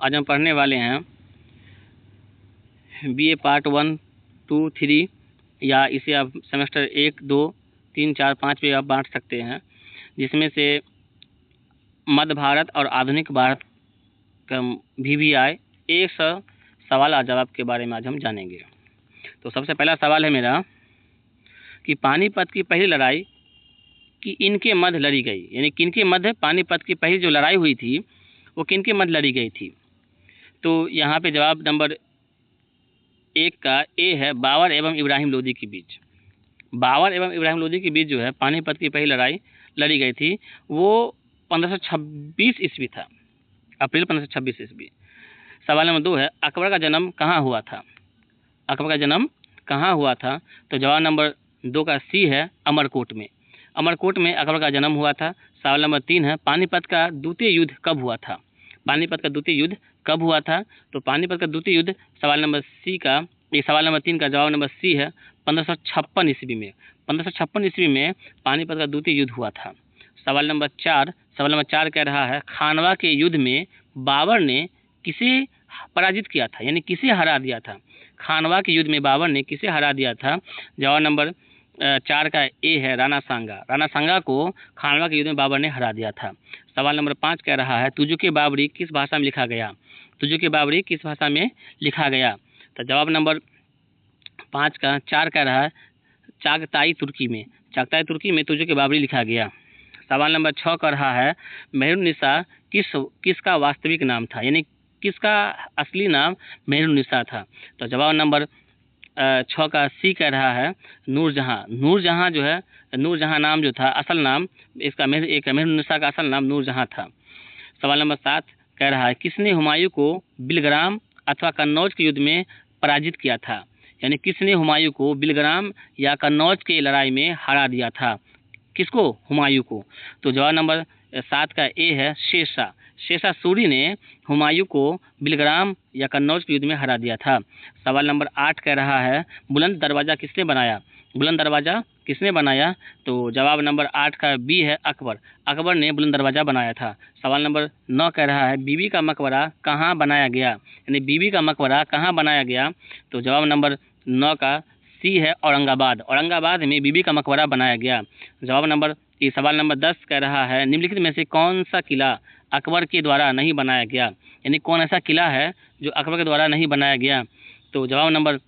आज हम पढ़ने वाले हैं बीए पार्ट 1, 2, 3 या इसे आप सेमेस्टर 1, 2, 3, 4, 5 पे आप बांट सकते हैं, जिसमें से मध्य भारत और आधुनिक भारत का भी आए 100 सवाल और जवाब के बारे में आज हम जानेंगे। तो सबसे पहला सवाल है मेरा कि पानीपत की पहली लड़ाई कि इनके मध्य लड़ी गई, यानी किनके मध्य पानीपत की पहली जो लड़ाई हुई थी वो किनके मध्य लड़ी गई थी। तो यहाँ पे जवाब नंबर 1 का ए है, बाबर एवं इब्राहिम लोदी के बीच। बाबर एवं इब्राहिम लोदी के बीच जो है पानीपत की पहली लड़ाई लड़ी गई थी, वो 1526 ईस्वी था, अप्रैल 1526 ईस्वी। सवाल नंबर 2 है, अकबर का जन्म कहाँ हुआ था। अकबर का जन्म कहाँ हुआ था, तो जवाब नंबर 2 का सी है, अमरकोट में। अमरकोट में अकबर का जन्म हुआ था। सवाल नंबर 3 है, पानीपत का द्वितीय युद्ध कब हुआ था। पानीपत का द्वितीय युद्ध कब हुआ था, तो पानीपत का द्वितीय युद्ध सवाल नंबर 3 का जवाब नंबर सी है, 1556 ईस्वी में। 1556 ईस्वी में पानीपत का द्वितीय युद्ध हुआ था। सवाल नंबर 4 कह रहा है, खानवा के युद्ध में बाबर ने किसे पराजित किया था, यानी किसे हरा दिया था। खानवा के युद्ध में बाबर ने किसे हरा दिया था। जवाब नंबर 4 का ए है, राणा सांगा। राणा सांगा को खानवा के युद्ध में बाबर ने हरा दिया था। सवाल नंबर 5 कह रहा है, तुजुके बाबरी किस भाषा में लिखा गया। तुजुके बाबरी किस भाषा में लिखा गया, तो जवाब नंबर 5 का 4 कह रहा है, चागताई तुर्की में। चागताई तुर्की में तुजुके बाबरी लिखा गया। सवाल नंबर 6 कर रहा है, मेहरुन्निसा किसका वास्तविक नाम था, यानी किसका असली नाम मेहरुन्निसा था। तो जवाब नंबर 6 का सी कह रहा है, नूरजहां। नूरजहां जो है, नूरजहां नाम जो था असल नाम इसका मेहरुन्निसा का असल नाम नूरजहां था। सवाल नंबर 7 कह रहा है, किसने हुमायूं को बिलग्राम अथवा कन्नौज के युद्ध में पराजित किया था, यानी किसने हुमायूं को बिलग्राम या कन्नौज की लड़ाई में हरा दिया था। किसको, हुमायूं को। तो जवाब नंबर 7 का ए है, शेरशाह। शेरशाह सूरी ने हुमायूं को बिलग्राम या कन्नौज के युद्ध में हरा दिया था। सवाल नंबर 8 कह रहा है, बुलंद दरवाज़ा किसने बनाया। बुलंद दरवाज़ा किसने बनाया, तो जवाब नंबर 8 का बी है, अकबर। अकबर ने बुलंद दरवाज़ा बनाया था। सवाल नंबर 9 कह रहा है, बीबी का मकबरा कहाँ बनाया गया, यानी बीबी का मकबरा कहाँ बनाया गया। तो जवाब नंबर 9 का सी है, औरंगाबाद। औरंगाबाद में बीबी का मकबरा बनाया गया। सवाल नंबर 10 कह रहा है, निम्नलिखित में से कौन सा किला अकबर के द्वारा नहीं बनाया गया, यानी कौन ऐसा किला है जो अकबर के द्वारा नहीं बनाया गया। तो जवाब नंबर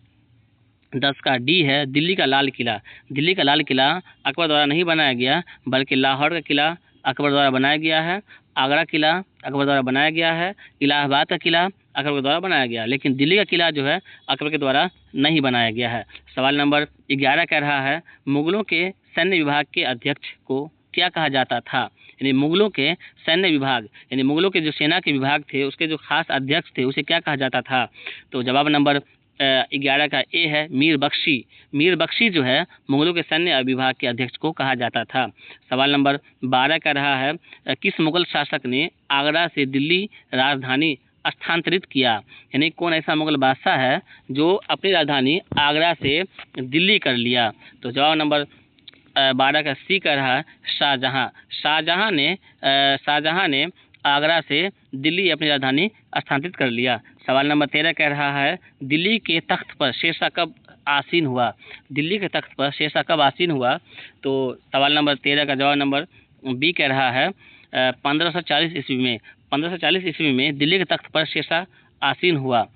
10 का डी है, दिल्ली का लाल किला। दिल्ली का लाल किला अकबर द्वारा नहीं बनाया गया, बल्कि लाहौर का किला अकबर द्वारा बनाया गया है, आगरा किला अकबर द्वारा बनाया गया है, इलाहाबाद का किला अकबर के द्वारा बनाया गया, लेकिन दिल्ली का किला जो है अकबर के द्वारा नहीं बनाया गया है। सवाल नंबर 11 कह रहा है, मुगलों के सैन्य विभाग के अध्यक्ष को क्या कहा जाता था, यानी मुगलों के सैन्य विभाग, यानी मुगलों के जो सेना के विभाग थे उसके जो खास अध्यक्ष थे उसे क्या कहा जाता था। तो जवाब नंबर 11 का ए है, मीर बख्शी। मीर बख्शी जो है मुगलों के सैन्य विभाग के अध्यक्ष को कहा जाता था। सवाल नंबर 12 कह रहा है, किस मुगल शासक ने आगरा से दिल्ली राजधानी स्थानांतरित किया, यानी कौन ऐसा मुगल बादशाह है जो अपनी राजधानी आगरा से दिल्ली कर लिया। तो जवाब नंबर 12 का सी कह रहा है, शाहजहां। शाहजहां ने आगरा से दिल्ली अपनी राजधानी स्थानांतरित कर लिया। सवाल नंबर 13 कह रहा है, दिल्ली के तख्त पर शेरशाह कब आसीन हुआ। दिल्ली के तख्त पर शेरशाह कब आसीन हुआ, तो सवाल नंबर 13 का जवाब नंबर बी कह रहा है, 1540 ईस्वी में। 1540 ईस्वी में दिल्ली के तख्त पर शेरशाह आसीन हुआ।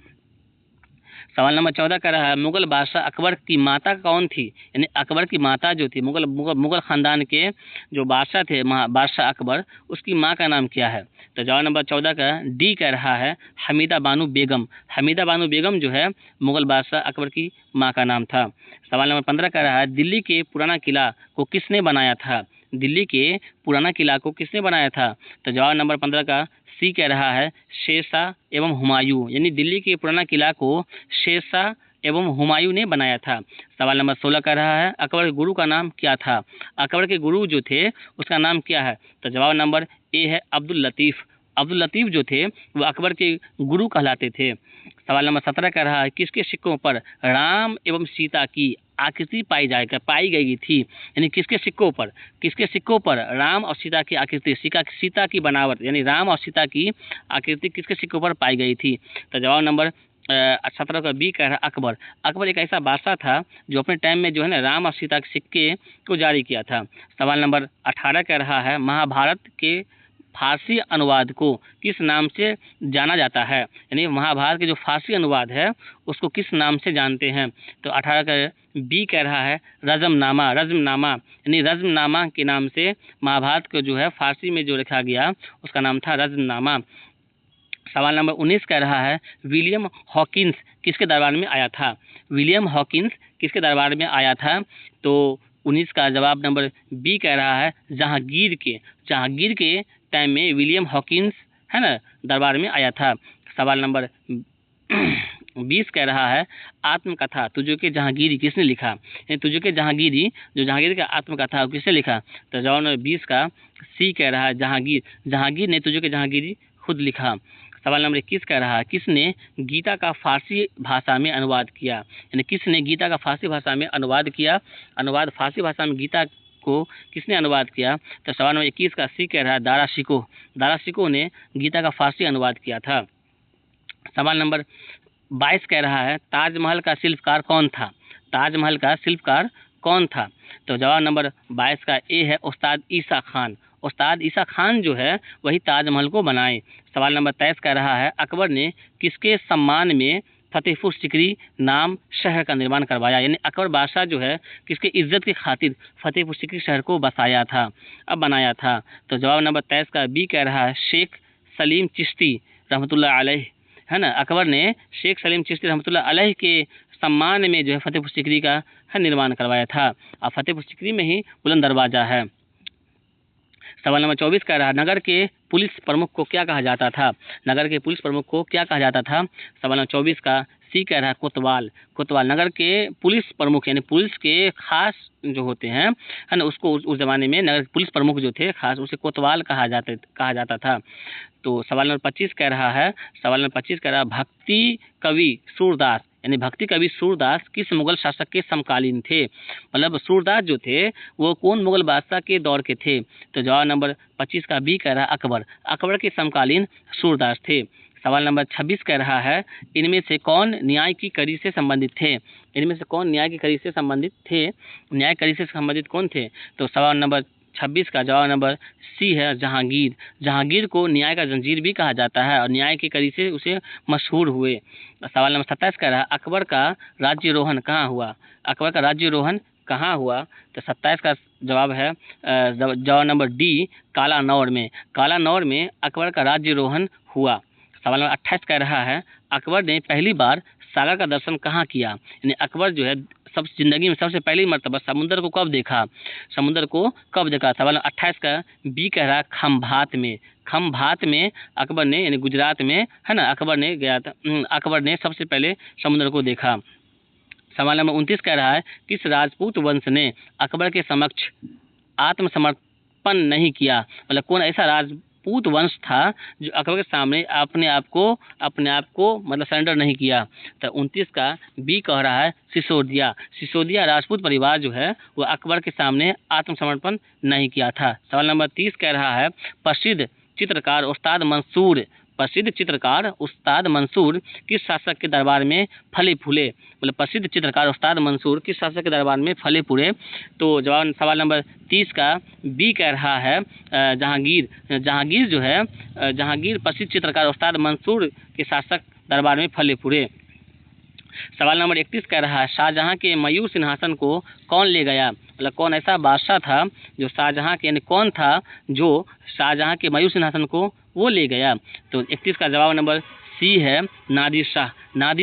सवाल नंबर 14 कह रहा है, मुगल बादशाह अकबर की माता कौन थी, यानी अकबर की माता जो थी, मुगल खानदान के जो बादशाह थे बादशाह अकबर, उसकी माँ का नाम क्या है। तो जवाब नंबर 14 का डी कह रहा है, हमीदा बानो बेगम। हमीदा बानो बेगम जो है मुगल बादशाह अकबर की माँ का नाम था। सवाल नंबर 15 कह रहा है, दिल्ली के पुराना किला को किसने बनाया था। दिल्ली के पुराना किला को किसने बनाया था, तो जवाब नंबर 15 का सी कह रहा है, शेरशाह एवं हुमायूं, यानी दिल्ली के पुराना किला को शेरशाह एवं हुमायूं ने बनाया था। सवाल नंबर 16 कह रहा है, अकबर के गुरु का नाम क्या था। अकबर के गुरु जो थे उसका नाम क्या है, तो जवाब नंबर ए है, अब्दुल लतीफ़। अब्दुल लतीफ़ जो थे वो अकबर के गुरु कहलाते थे। सवाल नंबर 17 कह रहा है, किसके सिक्कों पर राम एवं सीता की आकृति पाई गई थी, यानी किसके सिक्कों पर राम और सीता की आकृति, सीता की बनावट यानी राम और सीता की आकृति किसके सिक्कों पर पाई गई थी। तो जवाब नंबर 17 का बी कह रहा है अकबर एक ऐसा बादशाह था जो अपने टाइम में जो है ना राम और सीता के सिक्के को जारी किया था। सवाल नंबर 18 कह रहा है महाभारत के फारसी अनुवाद को किस नाम से जाना जाता है, यानी महाभारत के जो फारसी अनुवाद है उसको किस नाम से जानते हैं। तो 18 का बी कह रहा है रज़मनामा, यानी रज़मनामा के नाम से महाभारत को जो है फारसी में जो लिखा गया उसका नाम था रज़मनामा। सवाल नंबर 19 कह रहा है विलियम हॉकिंस किसके दरबार में आया था, तो 19 का जवाब नंबर बी कह रहा है जहांगीर के टाइम में विलियम हॉकिंस है ना दरबार में आया था। सवाल नंबर 20 कह रहा है आत्मकथा तुझे के जहांगीरी किसने लिखा, तुझे के जहांगीरी जो जहांगीर का आत्मकथा किसने लिखा। तो जवाब नंबर 20 का सी कह रहा है जहांगीर ने तुझे के जहांगीरी खुद लिखा। सवाल नंबर 21 कह रहा है किसने गीता का फारसी भाषा में अनुवाद किया, यानी किसने गीता का फारसी भाषा में अनुवाद किया, फारसी भाषा में गीता को किसने अनुवाद किया। तो सवाल नंबर 21 का सी कह रहा है दारा शिकोह ने गीता का फारसी अनुवाद किया था। सवाल नंबर 22 कह रहा है ताजमहल का शिल्पकार कौन था। तो जवाब नंबर 22 का ए है उस्ताद ईसा खान जो है वही ताजमहल को बनाए। सवाल नंबर 23 कह रहा है अकबर ने किसके सम्मान में फतेहपुर सिकरी नाम शहर का निर्माण करवाया, यानी अकबर बादशाह जो है किसके इज्जत की खातिर फतेहपुर सिकरी शहर को बनाया था। तो जवाब नंबर 23 का बी कह रहा है शेख सलीम चिश्ती रहमतुल्लाह अलैह, है ना, अकबर ने शेख सलीम चिश्ती रहमतुल्लाह अलैह के सम्मान में जो है फतेहपुर सिकरी का निर्माण करवाया था। और फतेहपुर सिकरी में ही बुलंद दरवाजा है। सवाल नंबर 24 कह रहा नगर के पुलिस प्रमुख को क्या कहा जाता था, सवाल नंबर 24 का सी कह रहा है कोतवाल नगर के पुलिस प्रमुख यानी पुलिस के खास जो होते हैं है ना उसको उस जमाने में नगर के पुलिस प्रमुख जो थे खास उसे कोतवाल कहा जाता था। तो सवाल नंबर 25 कह रहा है भक्ति कवि सूरदास यानी भक्ति कवि सूरदास किस मुगल शासक के समकालीन थे, मतलब सूरदास जो थे वो कौन मुगल बादशाह के दौर के थे। तो जवाब नंबर 25 का बी कह रहा है अकबर के समकालीन सूरदास थे। सवाल नंबर 26 कह रहा है इनमें से कौन न्याय की कड़ी से संबंधित थे, तो सवाल नंबर 26 का जवाब नंबर सी है जहांगीर को न्याय का जंजीर भी कहा जाता है और न्याय की कड़ी से उसे मशहूर हुए। सवाल नंबर 27 कह रहा है अकबर का राज्यारोहण कहाँ हुआ, तो 27 का जवाब है जवाब नंबर डी कालानौर में अकबर का राज्यारोहण हुआ। सवाल नंबर 28 कह रहा है अकबर ने पहली बार सागर का दर्शन कहाँ किया, यानी अकबर जो है जिंदगी में सबसे पहली मर्तबा समुद्र को कब देखा। सवाल 28 का बी कह रहा है खंभात में अकबर ने यानी गुजरात में है ना अकबर ने सबसे पहले समुद्र को देखा। सवाल नंबर 29 कह रहा है किस राजपूत वंश ने अकबर के समक्ष आत्मसमर्पण नहीं किया, मतलब कौन ऐसा राजपूत वंश था जो अकबर के सामने अपने आप को मतलब सरेंडर नहीं किया। तो 29 का बी कह रहा है सिसोदिया राजपूत परिवार जो है वो अकबर के सामने आत्मसमर्पण नहीं किया था। सवाल नंबर 30 कह रहा है प्रसिद्ध चित्रकार उस्ताद मंसूर किस शासक के दरबार में फले फूले, मतलब प्रसिद्ध चित्रकार उस्ताद मंसूर किस शासक के दरबार में फले फूले। तो जवाब सवाल नंबर 30 का बी कह रहा है जहांगीर प्रसिद्ध चित्रकार उस्ताद मंसूर के शासक दरबार में फले फूले। सवाल नंबर 31 कह रहा है शाहजहां के मयूर सिंहासन को कौन ले गया, मतलब कौन ऐसा बादशाह था जो शाहजहां के यानी कौन था जो शाहजहां के मयूर सिंहासन को वो ले गया। तो 31 का जवाब नंबर सी है नादिर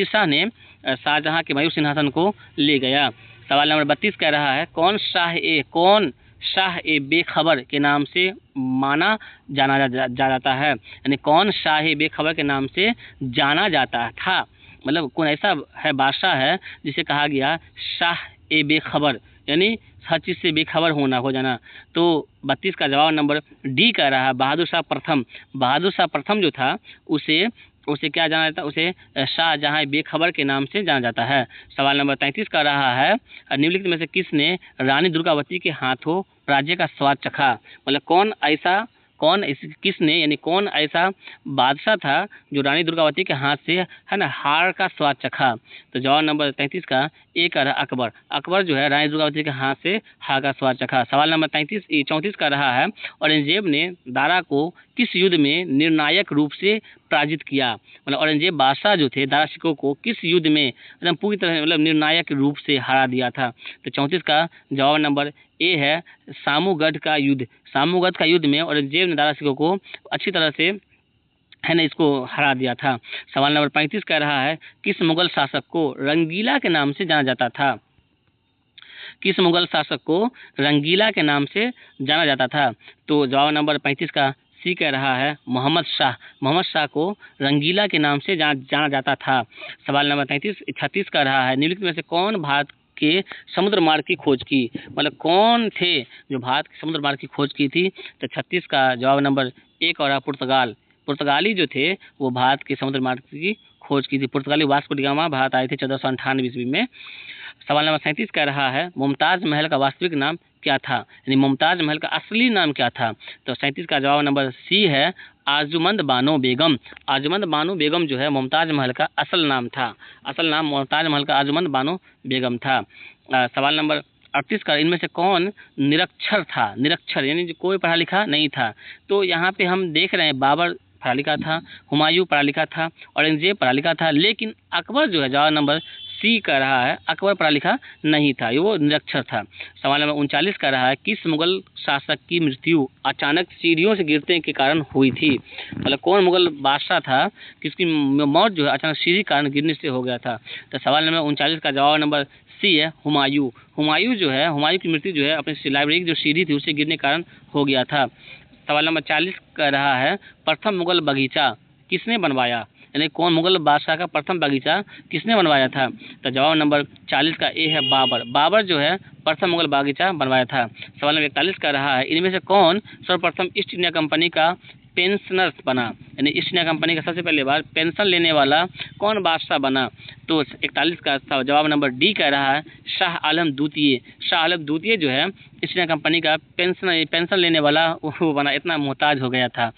शाह ने शाहजहां के मयूर सिंहासन को ले गया। सवाल नंबर 32 कह रहा है कौन शाह ए बेखबर के नाम से माना जाना जाता है, यानी कौन शाह ए बेखबर के नाम से जाना जाता था, मतलब कौन ऐसा है बादशाह है जिसे कहा गया शाह ए बेखबर यानी हर चीज़ से बेखबर हो जाना। तो 32 का जवाब नंबर डी कह रहा है बहादुर शाह प्रथम जो था उसे उसे क्या जाना जाता है, उसे शाहजहां बेखबर के नाम से जाना जाता है। सवाल नंबर 33 का रहा है, निम्नलिखित में से किसने रानी दुर्गावती के हाथों राज्य का स्वाद चखा। मतलब किसने यानी कौन ऐसा बादशाह था जो रानी दुर्गावती के हाथ से है ना हार का स्वाद चखा। तो जवाब नंबर 33 का ए का रहा अकबर। अकबर जो है रानी दुर्गावती के हाथ से हार का स्वाद चखा। सवाल नंबर 34 का रहा है, औरंगजेब ने दारा को किस युद्ध में निर्णायक रूप से पराजित किया। मतलब औरंगजेब बादशाह जो थे दारा शिकोह को किस युद्ध में एकदम पूरी तरह मतलब निर्णायक रूप से हरा दिया था। तो 34 का जवाब नंबर ए है सामूगढ़ का युद्ध। सामूगढ़ का युद्ध में औरंगजेब ने दारा शिकोह को अच्छी तरह से है ना इसको हरा दिया था। सवाल नंबर 35 कह रहा है, किस मुगल शासक को रंगीला के नाम से जाना जाता था। किस मुगल शासक को रंगीला के नाम से जाना जाता था। तो जवाब नंबर 35 का सी कह रहा है मोहम्मद शाह। मोहम्मद शाह को रंगीला के नाम से जाना जाता था। सवाल नंबर 36 कह रहा है, निम्नलिखित में से कौन भारत के समुद्र मार्ग की खोज की। मतलब कौन थे जो भारत के समुद्र मार्ग की खोज की थी। तो 36 का जवाब नंबर एक और पुर्तगाल। पुर्तगाली जो थे वो भारत के समुद्र मार्ग की खोज की थी। पुर्तगाली वास्को डी गामा भारत आए थे 1498 ईस्वी में। सवाल नंबर 37 कह रहा है, मुमताज महल का वास्तविक नाम क्या था। यानी मुमताज महल का असली नाम क्या था। तो 37 का जवाब नंबर सी है आर्जुमंद बानो बेगम। आर्जुमंद बानो बेगम जो है मुमताज महल का असल नाम था। असल नाम मुमताज महल का आर्जुमंद बानो बेगम था। सवाल नंबर 38 का, इनमें से कौन निरक्षर था। निरक्षर यानी जो कोई पढ़ा लिखा नहीं था। तो यहाँ पे हम देख रहे हैं बाबर पढ़ा लिखा था, हुमायूं पढ़ा लिखा था, औरंगजेब पढ़ा लिखा था, लेकिन अकबर जो है जवाब नंबर सी कह रहा है अकबर पढ़ा लिखा नहीं था, ये वो निरक्षर था। सवाल नंबर 39 कह रहा है, किस मुगल शासक की मृत्यु अचानक सीढ़ियों से गिरने के कारण हुई थी। मतलब कौन मुगल बादशाह था किसकी मौत जो है अचानक सीढ़ी के कारण गिरने से हो गया था। तो सवाल नंबर 39 का जवाब नंबर सी है हुमायूं। हुमायूं जो है हुमायूं की मृत्यु जो है अपनी लाइब्रेरी की जो सीढ़ी थी उससे गिरने के कारण हो गया था। सवाल नंबर 40 कह रहा है, प्रथम मुगल बगीचा किसने बनवाया। यानी कौन मुगल बादशाह का प्रथम बगीचा किसने बनवाया था। तो जवाब नंबर 40 का ए है बाबर। बाबर जो है प्रथम मुगल बगीचा बनवाया था। सवाल नंबर 41 का रहा है, इनमें से कौन सर्वप्रथम ईस्ट इंडिया कंपनी का पेंशनर बना। यानी ईस्ट इंडिया कंपनी का सबसे पहले बार पेंशन लेने वाला कौन बादशाह बना। तो 41 का जवाब नंबर डी कह रहा है शाह आलम द्वितीय। शाह आलम द्वितीय जो है ईस्ट इंडिया कंपनी का पेंशन लेने वाला वो बना, इतना मोहताज हो गया था।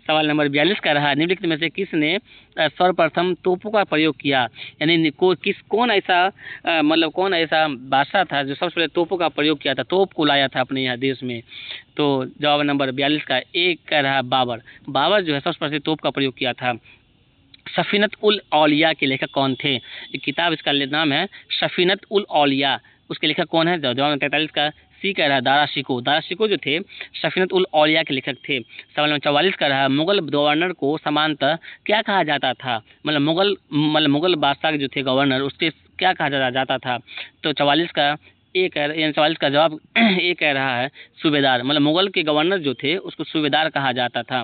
सवाल नंबर 42 कह रहा है, निम्नलिखित में से किसने सर्वप्रथम तोपों का प्रयोग किया। यानी कौन ऐसा मतलब कौन ऐसा बादशाह था जो सबसे पहले तोपों का प्रयोग किया था, तोप को लाया था अपने यहाँ देश में। तो जवाब नंबर 42 का एक कह रहा है बाबर। बाबर जो है सबसे पहले तोप का प्रयोग किया था। सफीनत उल औलिया के लेखक कौन थे। एक किताब इसका नाम है सफीनत उल औलिया, उसके लेखक कौन है। जवाब नंबर 43 का सी कह रहा है दारा शिकोह। दारा शिकोह जो थे सफीनत उल औलिया के लेखक थे। सवाल नंबर 44 का रहा, मुगल गवर्नर को सामान्यतः क्या कहा जाता था। मतलब मुगल बादशाह के जो थे गवर्नर उसके क्या कहा जाता था। तो 44 का ए कह रहा 44 का जवाब ए कह रहा है सूबेदार। मतलब मुगल के गवर्नर जो थे उसको सूबेदार कहा जाता था।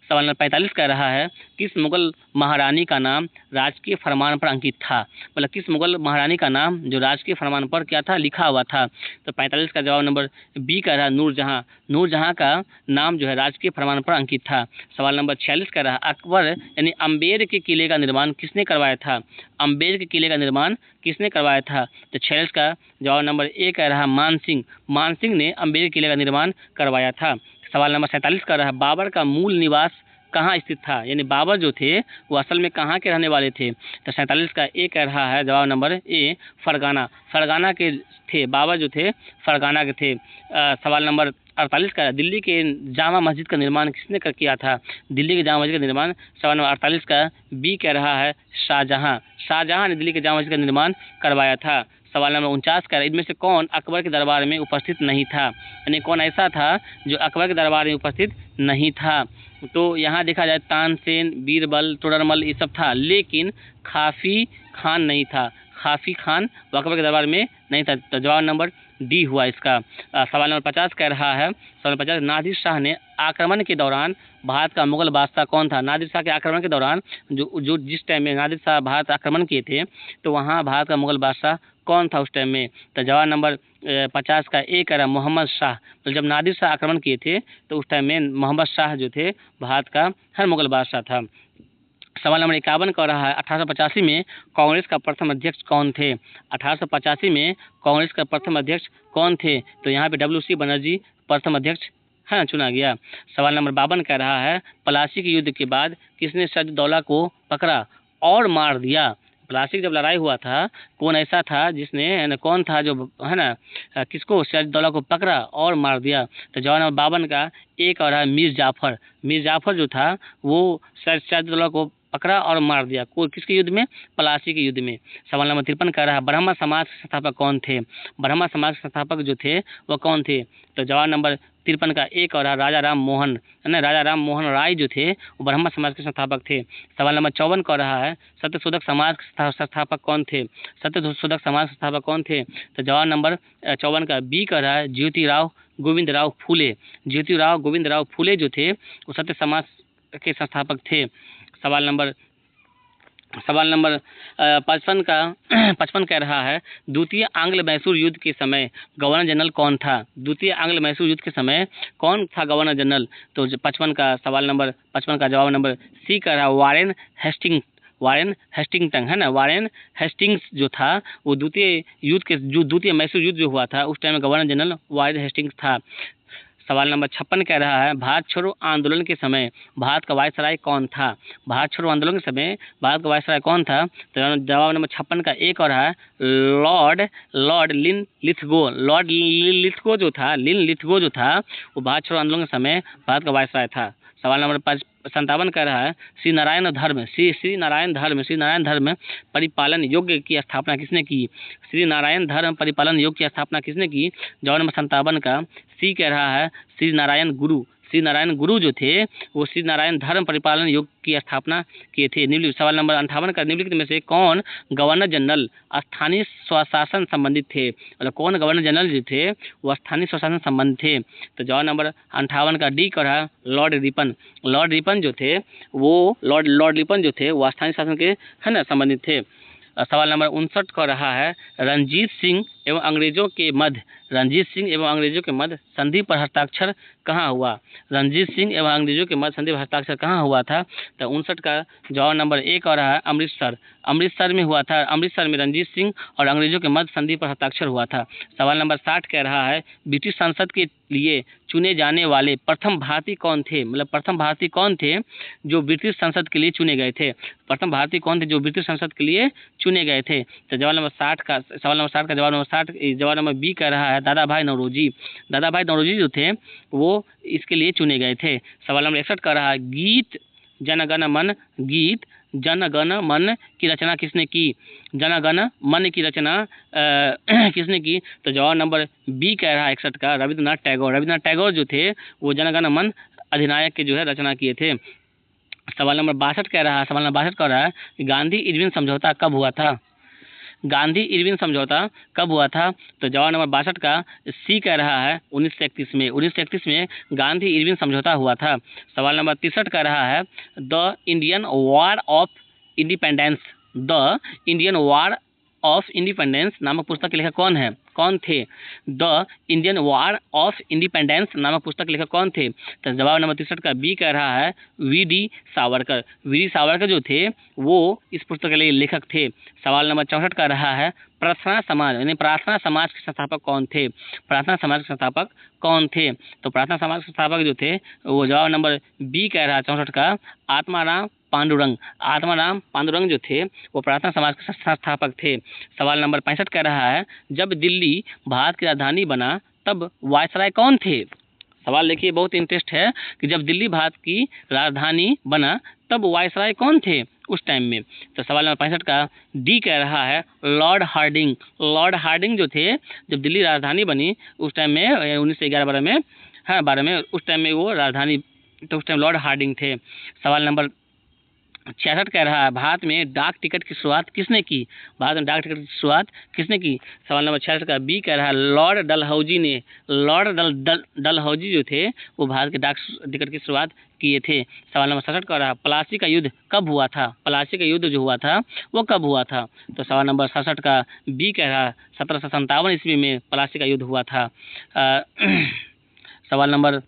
सवाल नंबर 45 कह रहा है, किस मुगल महारानी का नाम राजकीय फरमान पर अंकित था। मतलब किस मुगल महारानी का नाम जो राजकीय फरमान पर क्या था लिखा हुआ था। तो 45 का जवाब नंबर बी कह रहा है नूरजहां। नूरजहां का नाम जो है राजकीय फरमान पर अंकित था। सवाल नंबर 46 कह रहा है, अकबर यानी अम्बेर के किले का निर्माण किसने करवाया था। अम्बेर के किले का निर्माण किसने करवाया था। तो 46 का जवाब नंबर ए कह रहा है मानसिंह। मानसिंह ने अम्बेर किले का निर्माण करवाया था। सवाल नंबर 47 का रहा है, बाबर का मूल निवास कहाँ स्थित था। यानी बाबर जो थे वो असल में कहाँ के रहने वाले थे। तो 47 का ए कह रहा है जवाब नंबर ए फरगाना। फरगाना के थे बाबर जो थे फरगाना के थे। सवाल नंबर 48 का, दिल्ली के जामा मस्जिद का निर्माण किसने किया था। दिल्ली के जामा मस्जिद का निर्माण सवाल नंबर 48 का बी कह रहा है शाहजहां। शाहजहां ने दिल्ली के जामा मस्जिद का निर्माण करवाया था। सवाल नंबर 49 का, इनमें से कौन अकबर के दरबार में उपस्थित नहीं था। यानी कौन ऐसा था जो अकबर के दरबार में उपस्थित नहीं था। तो यहाँ देखा जाए तानसेन, बीरबल, तोडरमल ये सब था, लेकिन खाफी खान नहीं था। खाफी खान अकबर के दरबार में नहीं था। तो जवाब नंबर डी हुआ इसका। सवाल नंबर 50 कह रहा है, सवाल नंबर 50, नादिर शाह ने आक्रमण के दौरान भारत का मुगल बादशाह कौन था। नादिर शाह के आक्रमण के दौरान जो जिस टाइम में नादिर शाह भारत आक्रमण किए थे तो वहाँ भारत का मुगल बादशाह कौन था उस टाइम में। तो जवाब नंबर 50 का ए कह रहा मोहम्मद शाह। तो जब नादिर शाह आक्रमण किए थे तो उस टाइम में मोहम्मद शाह जो थे भारत का हर मुगल बादशाह था। सवाल नंबर 51 कह रहा है 1885 में कांग्रेस का प्रथम अध्यक्ष कौन थे? 1885 में कांग्रेस का प्रथम अध्यक्ष कौन थे? तो यहाँ पे WC बनर्जी प्रथम अध्यक्ष है चुना गया। सवाल नंबर 52 कह रहा है प्लासी के युद्ध के बाद किसने सिराजुद्दौला को पकड़ा और मार दिया? प्लासी जब लड़ाई हुआ था कौन ऐसा था जिसने कौन था जो है ना किसको सिराजुद्दौला को पकड़ा और मार दिया? तो जवाब नंबर 52 का एक और है मीर जाफर। मीर जाफर जो था वो सिराजुद्दौला को पकड़ा और मार दिया। कोई किसके युद्ध में? प्लासी के युद्ध में। सवाल नंबर 53 कह रहा है ब्रह्मा समाज के संस्थापक कौन थे? ब्रह्मा समाज के संस्थापक जो थे वो कौन थे? तो जवाब नंबर 53 का एक और राजा राम मोहन है ना, राजा राम मोहन राय जो थे वो ब्रह्मा समाज के संस्थापक थे। सवाल नंबर 54 कह रहा है सत्यशोधक समाज के संस्थापक कौन थे? सत्यशोधक समाज संस्थापक कौन थे? तो जवाब नंबर 54 का बी कह रहा है ज्योतिराव गोविंदराव फूले। ज्योतिराव गोविंदराव फूले जो थे वो सत्य समाज के संस्थापक थे। सवाल नंबर 55 कह रहा है द्वितीय आंग्ल मैसूर युद्ध के समय गवर्नर जनरल कौन था? द्वितीय आंग्ल मैसूर युद्ध के समय कौन था गवर्नर जनरल? तो 55 का सवाल नंबर 55 का जवाब नंबर सी कह रहा है वारेन हेस्टिंगटन है ना। वारेन हेस्टिंग्स जो था वो द्वितीय मैसूर युद्ध जो हुआ था उस टाइम में गवर्नर जनरल वारेन हेस्टिंग्स था। सवाल नंबर 56 कह रहा है भारत छोड़ो आंदोलन के समय भारत का वायसराय कौन था? भारत छोड़ो आंदोलन के समय भारत का वायसराय कौन था? तो जवाब नंबर 56 का एक और है लॉर्ड लिन लिथगो। लॉर्ड लिथगो जो था वो भारत छोड़ो आंदोलन के समय भारत का वायसराय था। सवाल नंबर 57 कह रहा है श्री नारायण धर्म परिपालन योग्य की स्थापना किसने की? श्री नारायण धर्म परिपालन योग्य की स्थापना किसने की? जवाब नंबर 57 का सी कह रहा है श्री नारायण गुरु जो थे वो श्री नारायण धर्म परिपालन योग की स्थापना किए थे। सवाल नंबर 58 का निम्नलिखित में से कौन गवर्नर जनरल स्थानीय स्वशासन संबंधित थे? मतलब कौन गवर्नर जनरल जो थे वो स्थानीय स्वशासन संबंधित थे? तो जवाब नंबर 58 का डी कर रहा है लॉर्ड रिपन जो थे वो स्थानीय शासन के है ना संबंधित थे। सवाल नंबर 59 का रहा है रंजीत सिंह एवं अंग्रेजों के मध्य संधि पर हस्ताक्षर कहाँ हुआ? रंजीत सिंह एवं अंग्रेजों के मध्य संधि पर हस्ताक्षर कहाँ हुआ था? तो 59 का जवाब नंबर एक और रहा है अमृतसर में हुआ था। अमृतसर में रंजीत सिंह और अंग्रेजों के मध्य संधि पर हस्ताक्षर हुआ था। सवाल नंबर 60 कह रहा है ब्रिटिश संसद के लिए चुने जाने वाले प्रथम भारतीय कौन थे? मतलब प्रथम भारतीय कौन थे जो ब्रिटिश संसद के लिए चुने गए थे? प्रथम भारतीय कौन थे जो ब्रिटिश संसद के लिए चुने गए थे? तो जवाब नंबर 60 का जवाब नंबर बी कह रहा है दादा भाई नौरोजी जो थे वो इसके लिए चुने गए थे। सवाल नंबर 61 कह रहा है गीत जनगण मन की रचना किसने की? जनगण मन की रचना किसने की? तो जवाब नंबर बी कह रहा है 61 का रविंद्रनाथ टैगोर जो थे वो जनगण मन अधिनायक के जो है रचना किए थे। सवाल नंबर 62 कह रहा है गांधी इरविन समझौता कब हुआ था? तो जवाब नंबर 62 का सी कह रहा है 1931 में गांधी इरविन समझौता हुआ था। सवाल नंबर 63 कह रहा है the Indian war of independence नामक पुस्तक के लेखक कौन थे? The Indian war of independence नामक पुस्तक के लेखक कौन थे? तो जवाब नंबर 63 का बी कह रहा है वी.डी. सावरकर जो थे वो इस पुस्तक के लिए लेखक थे। सवाल नंबर 64 का रहा है प्रार्थना समाज के संस्थापक कौन थे? तो प्रार्थना समाज के संस्थापक जो थे वो जवाब नंबर बी कह रहा है 64 का आत्माराम पांडुरंग जो थे वो प्रार्थना समाज के संस्थापक थे। सवाल नंबर 65 कह रहा है जब दिल्ली भारत की राजधानी बना तब वायसराय कौन थे? सवाल देखिए बहुत इंटरेस्ट है कि जब दिल्ली भारत की राजधानी बना तब वायसराय कौन थे उस टाइम में? तो सवाल नंबर 65 का डी कह रहा है लॉर्ड हार्डिंग जो थे जब दिल्ली राजधानी बनी उस टाइम में 1911-12 में उस टाइम में वो राजधानी तो उस टाइम लॉर्ड हार्डिंग थे। सवाल नंबर 66 कह रहा है भारत में डाक टिकट की शुरुआत किसने की? सवाल नंबर 66 का बी कह रहा है लॉर्ड डलहौजी जो थे वो भारत के डाक टिकट की शुरुआत किए थे। सवाल नंबर 67 कह रहा है प्लासी का युद्ध कब हुआ था? जो हुआ था वो कब हुआ था? तो सवाल नंबर 67 का बी कह रहा है 1757 ईस्वी में प्लासी का युद्ध हुआ था। सवाल नंबर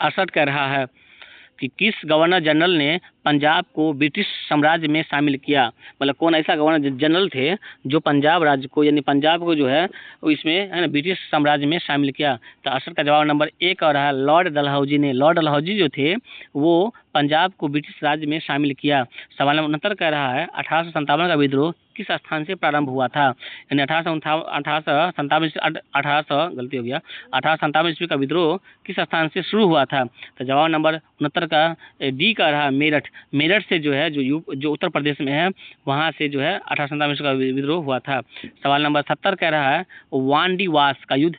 68 कह रहा है कि किस गवर्नर जनरल ने पंजाब को ब्रिटिश साम्राज्य में शामिल किया। मतलब कौन ऐसा गवर्नर जनरल थे जो पंजाब राज्य को यानी पंजाब को जो है वो इसमें है ना ब्रिटिश साम्राज्य में शामिल किया। तो 68 का जवाब नंबर ए आ रहा है लॉर्ड डलहौजी ने। लॉर्ड डलहौजी जो थे वो पंजाब को ब्रिटिश राज्य में शामिल किया। सवाल नंबर 69 कह रहा है 1857 का विद्रोह किस स्थान से प्रारंभ हुआ था। यानी 1857 ईस्वी का विद्रोह किस स्थान से शुरू हुआ था। तो जवाब नंबर 69 का डी का रहा मेरठ। मेरठ से जो है जो उत्तर प्रदेश में है वहाँ से जो है 1857 ईस्वी का विद्रोह हुआ था। सवाल नंबर 70 कह रहा है वांडीवास का युद्ध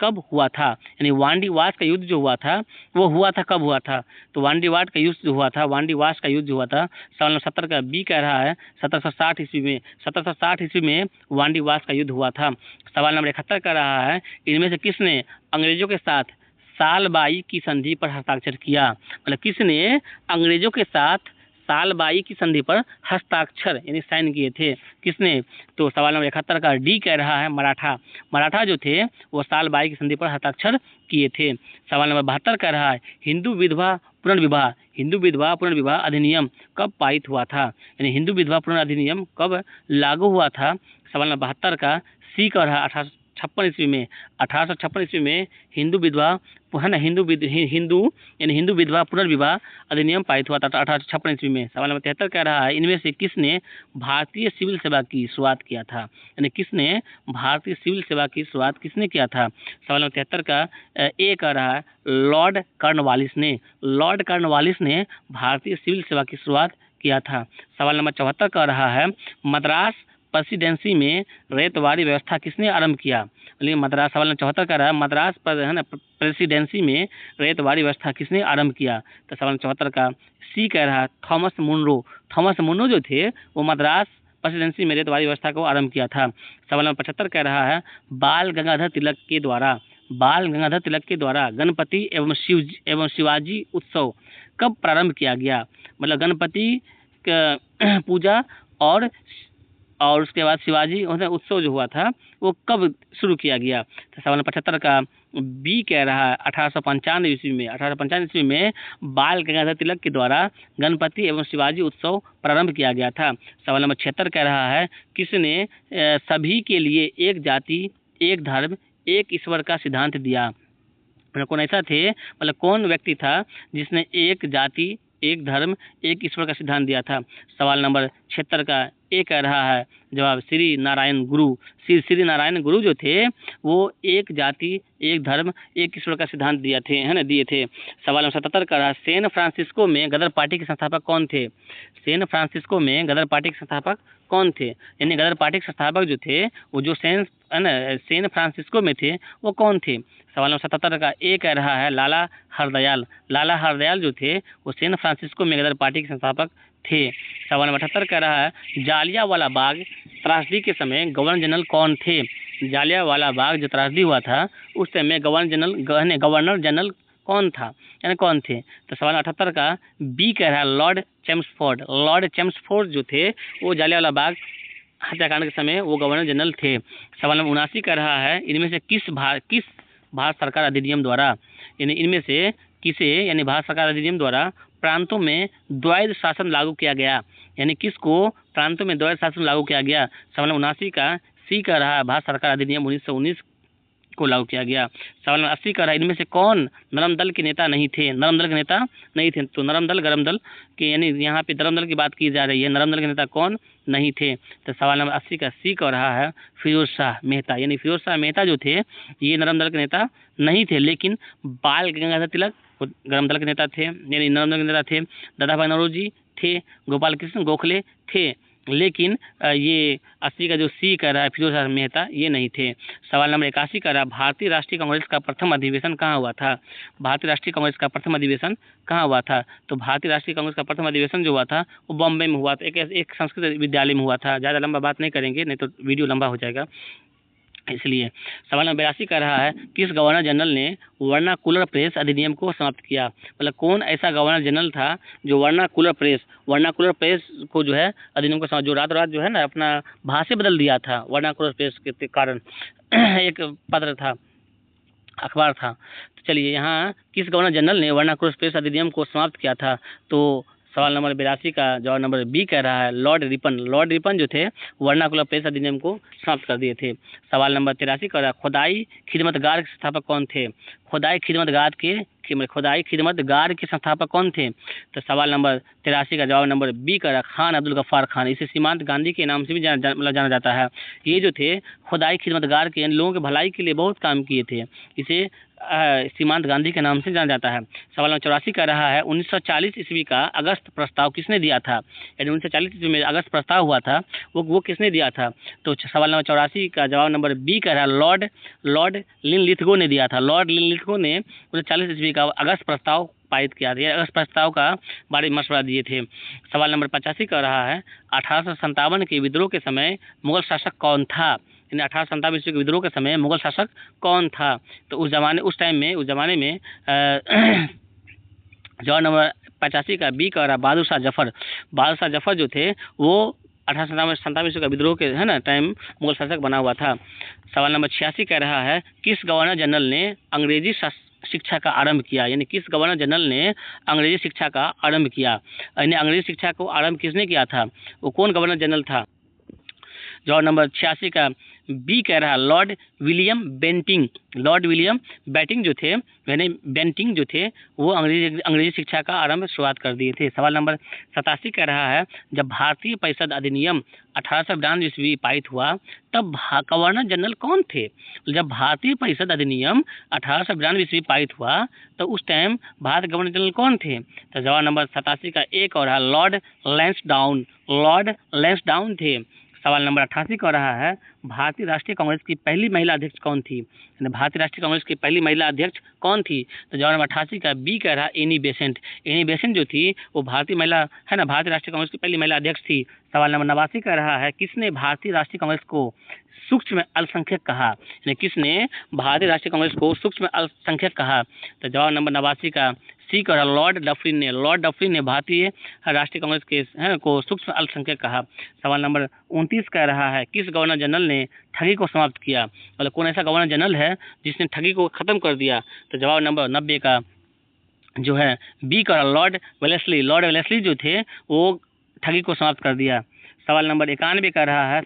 कब हुआ था। यानी वांडीवास का युद्ध जो हुआ था वो हुआ था कब हुआ था। तो वांडीवास का युद्ध जो हुआ था वांडीवास का युद्ध जो हुआ था सवाल नंबर 70 का बी कह रहा है 1760 ईस्वी में। 1760 ईस्वी में वांडीवास का युद्ध हुआ था। सवाल नंबर 71 कह रहा है इनमें से किसने अंग्रेजों के साथ सालबाई की संधि पर हस्ताक्षर किया। मतलब किसने अंग्रेजों के साथ सालबाई की संधि पर हस्ताक्षर यानी साइन किए थे किसने। तो सवाल नंबर 71 का डी कह रहा है मराठा। मराठा जो थे वो सालबाई की संधि पर हस्ताक्षर किए थे। सवाल नंबर 72 कह रहा है हिंदू विधवा पुनर्विवाह अधिनियम कब पारित हुआ था। यानी हिंदू विधवा पुनर्विवाह अधिनियम कब लागू हुआ था। सवाल नंबर 72 का सी कह रहा है 1856 ईस्वी में। 1856 ईस्वी में हिंदू विधवा है ना हिंदू यानी हिंदू विधवा पुनर्विवाह अधिनियम पारित हुआ था 1856 ईस्वी में। सवाल नंबर 73 कह रहा है इनमें से किसने भारतीय सिविल सेवा की शुरुआत किया था। यानी किसने भारतीय सिविल सेवा की शुरुआत किसने किया था। सवाल नंबर 73 का ए कह रहा है लॉर्ड कॉर्नवालिस ने। लॉर्ड कॉर्नवालिस ने भारतीय सिविल सेवा की शुरुआत किया था। सवाल नंबर 74 कह रहा है मद्रास प्रेसिडेंसी में रैयतवाड़ी व्यवस्था किसने आरंभ किया। लेकिन मद्रास सवाल नंबर 74 कह रहा है मद्रास पर है ना प्रेसिडेंसी में रैयतवाड़ी व्यवस्था किसने आरंभ किया। तो सवाल नंबर 74 का सी कह रहा है थॉमस मुनरो। थॉमस मुनरो जो थे वो मद्रास प्रेसिडेंसी में रैयतवाड़ी व्यवस्था को आरंभ किया था। सवाल नंबर 75 कह रहा है बाल गंगाधर तिलक के द्वारा गणपति एवं शिवाजी उत्सव कब प्रारंभ किया गया। मतलब गणपति पूजा और उसके बाद शिवाजी उत्सव जो हुआ था वो कब शुरू किया गया। तो सवाल नंबर 75 का बी कह रहा है 1895 ईस्वी में। 1895 ईस्वी में बाल गंगाधर तिलक के द्वारा गणपति एवं शिवाजी उत्सव प्रारंभ किया गया था। सवाल नंबर 76 कह रहा है किसने सभी के लिए एक जाति एक धर्म एक ईश्वर का सिद्धांत दिया। मतलब कौन ऐसा थे मतलब कौन व्यक्ति था जिसने एक जाति एक धर्म एक ईश्वर का सिद्धांत दिया था। सवाल नंबर 76 का ए कह रहा है जवाब श्री नारायण गुरु। श्री नारायण गुरु जो थे वो एक जाति एक धर्म एक ईश्वर का सिद्धांत दिए थे। सवाल नंबर 77 का रहा सैन फ्रांसिस्को में गदर पार्टी के संस्थापक कौन थे। सैन फ्रांसिस्को में गदर पार्टी के संस्थापक कौन थे। यानी गदर पार्टी के संस्थापक जो थे वो जो सैन फ्रांसिस्को में थे वो कौन थे। सवाल नंबर 77 का ए कह रहा है लाला हरदयाल। लाला हरदयाल जो थे वो सैन फ्रांसिस्को में गदर पार्टी के संस्थापक थे। सवाल नंबर 78 कह रहा है जालियांवाला बाग त्रासदी के समय गवर्नर जनरल कौन थे। जालियांवाला बाग जो त्रासदी हुआ था उस समय गवर्नर जनरल कौन था यानी कौन थे। तो सवाल 78 का बी कह रहा है लॉर्ड चेम्सफोर्ड। लॉर्ड चेम्सफोर्ड जो थे वो जालियांवाला बाग हत्याकांड के समय वो गवर्नर जनरल थे। सवाल नंबर 79 कह रहा है इनमें से किस भारत सरकार अधिनियम द्वारा यानी इनमें से किसे यानी भारत सरकार अधिनियम द्वारा प्रांतों में द्वैध शासन लागू किया गया। यानी किसको प्रांतों में द्वैध शासन लागू किया गया। सवाल नंबर 79 का सी कह रहा है भारत सरकार अधिनियम 1919 को लागू किया गया। सवाल नंबर 80 कह रहा है इनमें से कौन नरम दल के नेता नहीं थे। नरम दल के नेता नहीं थे। तो नरम दल गरम दल के यानी यहाँ पे नरम दल की बात की जा रही है। नरम दल के नेता कौन नहीं थे। तो सवाल नंबर 80 का सी कह रहा है फिरोज शाह मेहता। यानी फिरोज शाह मेहता जो थे ये नरम दल के नेता नहीं थे लेकिन बाल गंगाधर तिलक गरम दल के नेता थे यानी नरम दल के नेता थे। दादा भाई नौरोजी थे। गोपाल कृष्ण गोखले थे लेकिन ये 80 का जो सी कह रहा है फिरोज शाह मेहता ये नहीं थे। सवाल नंबर 81 कह रहा है भारतीय राष्ट्रीय कांग्रेस का प्रथम अधिवेशन कहाँ हुआ था। भारतीय राष्ट्रीय कांग्रेस का प्रथम अधिवेशन कहाँ हुआ था। तो भारतीय राष्ट्रीय कांग्रेस का प्रथम अधिवेशन जो हुआ था वो बॉम्बे में हुआ था। एक संस्कृत विद्यालय में हुआ था। ज़्यादा लंबा बात नहीं करेंगे नहीं तो वीडियो लंबा हो जाएगा इसलिए। सवाल नंबर 82 कह रहा है किस गवर्नर जनरल ने वर्नाकुलर प्रेस अधिनियम को समाप्त किया। मतलब कौन ऐसा गवर्नर जनरल था जो वर्नाकुलर प्रेस को जो है अधिनियम को जो रात जो है ना अपना भाषा बदल दिया था वर्नाकुलर प्रेस के कारण एक पत्र था अखबार था। तो चलिए यहाँ किस गवर्नर जनरल ने वर्नाकुलर प्रेस अधिनियम को समाप्त किया था? तो सवाल नंबर 82 का जवाब नंबर बी कह रहा है लॉर्ड रिपन। लॉर्ड रिपन जो थे वर्नाकुलर प्रेस अधिनियम को समाप्त कर दिए थे। सवाल नंबर 83 कह रहा है खुदाई खिदमतगार के संस्थापक कौन थे? खुदाई खिदमतगार के संस्थापक कौन थे? तो सवाल नंबर 83 का जवाब नंबर बी कह रहा खान अब्दुल गफ्फार खान। इसे सीमांत गांधी के नाम से भी जाना जाता है। ये जो थे खुदाई खिदमतगार के लोगों के भलाई के लिए बहुत काम किए थे। इसे सीमांत गांधी के नाम से जाना जाता है। सवाल नंबर 84 कह रहा है 1940 ईस्वी का अगस्त प्रस्ताव किसने दिया था? यानी 1940 ईस्वी में अगस्त प्रस्ताव हुआ था वो किसने दिया था? तो सवाल नंबर 84 का जवाब नंबर बी कह रहा है लॉर्ड लिनलिथगो ने दिया था। लॉर्ड लिनलिथगो ने 1940 ईस्वी का अगस्त प्रस्ताव पारित किया था। अगस्त प्रस्ताव का बारे में मशवरा दिए थे। सवाल नंबर 85 कह रहा है 1857 के विद्रोह के समय मुगल शासक कौन था? 1857 ईस्वी के विद्रोह के समय मुगल शासक कौन था? तो उस जमाने में जवाब नंबर 85 का बी कह रहा बहादुर शाह जफर। बहादुर शाह जफर जो थे वो 1857 ईस्वी का विद्रोह के टाइम मुगल शासक बना हुआ था। सवाल नंबर 86 कह रहा है किस गवर्नर जनरल ने अंग्रेजी शिक्षा का आरंभ किया? यानी किस गवर्नर जनरल ने अंग्रेजी शिक्षा का आरंभ किया? यानी अंग्रेजी शिक्षा को आरंभ किसने किया था? वो कौन गवर्नर जनरल था? जवाब नंबर 86 का बी कह रहा है लॉर्ड विलियम बेंटिंग जो थे यानी बेंटिंग जो थे वो अंग्रेजी शिक्षा का आरंभ शुरुआत कर दिए थे। सवाल नंबर 87 कह रहा है जब भारतीय परिषद अधिनियम 1892 ईस्वी पारित हुआ तब गवर्नर जनरल कौन थे? जब भारतीय परिषद अधिनियम 1892 ईस्वी पारित हुआ तो उस टाइम भारत गवर्नर जनरल कौन थे? तो जवाब नंबर 87 का एक और है लॉर्ड लैंसडाउन थे। सवाल नंबर 88 कह रहा है भारतीय राष्ट्रीय कांग्रेस की पहली महिला अध्यक्ष कौन थी? भारतीय राष्ट्रीय कांग्रेस की पहली महिला अध्यक्ष कौन थी? तो जवाब नंबर 88 का बी कह रहा है एनी बेसेंट जो थी वो भारतीय राष्ट्रीय कांग्रेस की पहली महिला अध्यक्ष थी। सवाल नंबर 89 कह रहा है किसने भारतीय राष्ट्रीय कांग्रेस को सूक्ष्म अल्पसंख्यक कहा? यानी किसने भारतीय राष्ट्रीय कांग्रेस को सूक्ष्म अल्पसंख्यक कहा? तो जवाब नंबर 89 का सी कह रहा लॉर्ड डफरिन ने भारतीय राष्ट्रीय कांग्रेस के को सूक्ष्म अल्पसंख्यक कहा। सवाल नंबर 29 कह रहा है किस गवर्नर जनरल ने ठगी को समाप्त किया? मतलब कौन ऐसा गवर्नर जनरल है जिसने ठगी को खत्म कर दिया? तो जवाब नंबर 90 का जो है बी कह रहा लॉर्ड वेलेस्ली जो थे वो ठगी को समाप्त कर दिया। सवाल नंबर 91 कह रहा है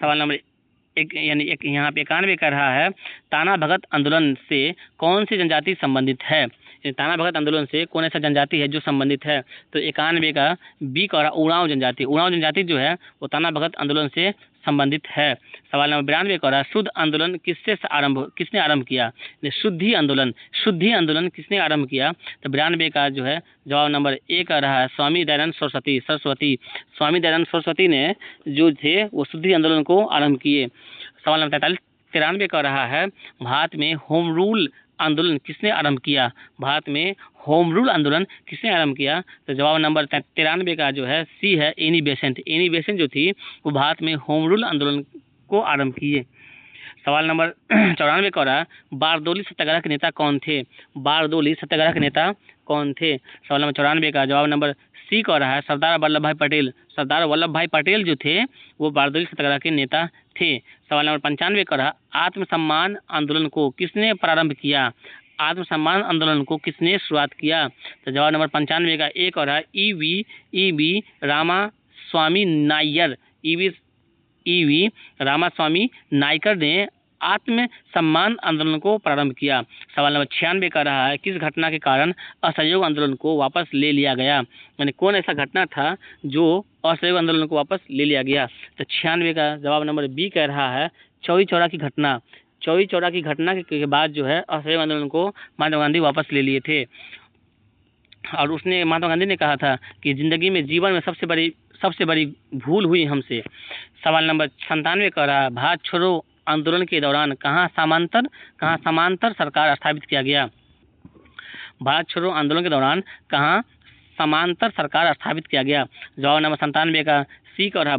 यहाँ पे 91 कह रहा है ताना भगत आंदोलन से कौन सी जनजाति संबंधित है? ताना भगत आंदोलन से कौन ऐसा जनजाति है जो संबंधित है? तो 91 का बी कह रहा उरांव जनजाति जो है वो ताना भगत आंदोलन से संबंधित है। सवाल नंबर 92 कह रहा शुद्ध आंदोलन किसने आरंभ किया? शुद्धि आंदोलन किसने आरंभ किया? तो 92 का जो है जवाब नंबर ए कह रहा है स्वामी दयानंद सरस्वती ने जो थे वो शुद्धि आंदोलन को आरंभ किए। सवाल नंबर 93 कह रहा है भारत में होम रूल आंदोलन किसने आरंभ किया? तो जवाब नंबर 93 का जो है सी है एनी बेसेंट जो थी वो भारत में होम रूल आंदोलन को आरंभ किए। सवाल नंबर 94 कह रहा बारदोली सत्याग्रह के नेता कौन थे? सवाल नंबर 94 का जवाब नंबर सी कह रहा है सरदार वल्लभ भाई पटेल जो थे वो बारदोली सत्याग्रह के नेता थे। सवाल नंबर 95 कह रहा आत्मसम्मान आंदोलन को किसने प्रारंभ किया? आत्मसम्मान आंदोलन को किसने शुरुआत किया? तो जवाब नंबर 95 का एक और है ईवी रामास्वामी नायकर ने आत्मसम्मान आंदोलन को प्रारंभ किया। सवाल नंबर 96 कह रहा है किस घटना के कारण असहयोग आंदोलन को वापस ले लिया गया? यानी कौन ऐसा घटना था जो असहयोग आंदोलन को वापस ले लिया गया? तो 96 का जवाब नंबर बी कह रहा है चौरी चौरा की घटना के बाद जो है असहयोग आंदोलन को महात्मा गांधी वापस ले लिए थे। और उसने महात्मा गांधी ने कहा था कि जीवन में सबसे बड़ी भूल हुई हमसे। सवाल नंबर 97 कह रहा है भारत छोड़ो आंदोलन के दौरान कहाँ समांतर सरकार स्थापित किया गया? भारत छोड़ो आंदोलन के दौरान कहाँ समांतर सरकार स्थापित किया गया? जवाब नंबर 97 का सी कह रहा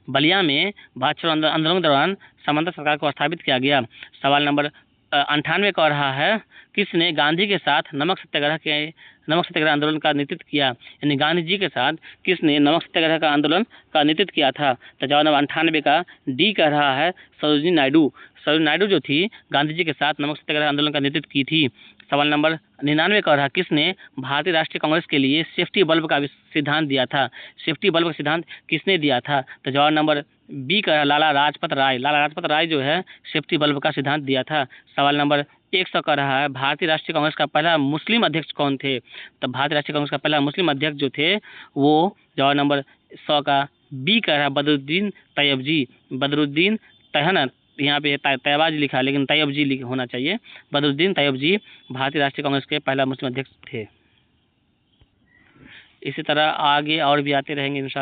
बलिया में भारत छोड़ो आंदोलन के दौरान समांतर सरकार को स्थापित किया गया। सवाल नंबर 98 कह रहा है किसने गांधी के साथ नमक सत्याग्रह आंदोलन का नेतृत्व किया, यानी गांधी जी के साथ किसने नमक सत्याग्रह का आंदोलन का नेतृत्व किया था। तो जवाब नंबर 98 का डी कह रहा है सरोजिनी नायडू। सरोजिनी नायडू जो थी गांधी जी के साथ नमक सत्याग्रह आंदोलन का नेतृत्व की थी। सवाल नंबर 99 कह रहा किसने भारतीय राष्ट्रीय कांग्रेस के लिए सेफ्टी बल्ब का सिद्धांत दिया था। सेफ्टी बल्ब का सिद्धांत किसने दिया था। तो जवाब नंबर बी का लाला लाजपत राय। लाला लाजपत राय जो है सेफ्टी बल्ब का सिद्धांत दिया था। सवाल नंबर 100 का रहा है भारतीय राष्ट्रीय कांग्रेस का पहला मुस्लिम अध्यक्ष कौन थे। तो भारतीय राष्ट्रीय कांग्रेस का पहला मुस्लिम अध्यक्ष जो थे वो जवाब नंबर 100 का बी का रहा बदरुद्दीन तैयबजी। बदरुद्दीन तहन यहाँ पे तैयबाजी लिखा है लेकिन तैयबजी होना चाहिए। बदरुद्दीन तैयबजी भारतीय राष्ट्रीय कांग्रेस के पहला मुस्लिम अध्यक्ष थे। इसी तरह आगे और भी आते रहेंगे इंशाल्लाह।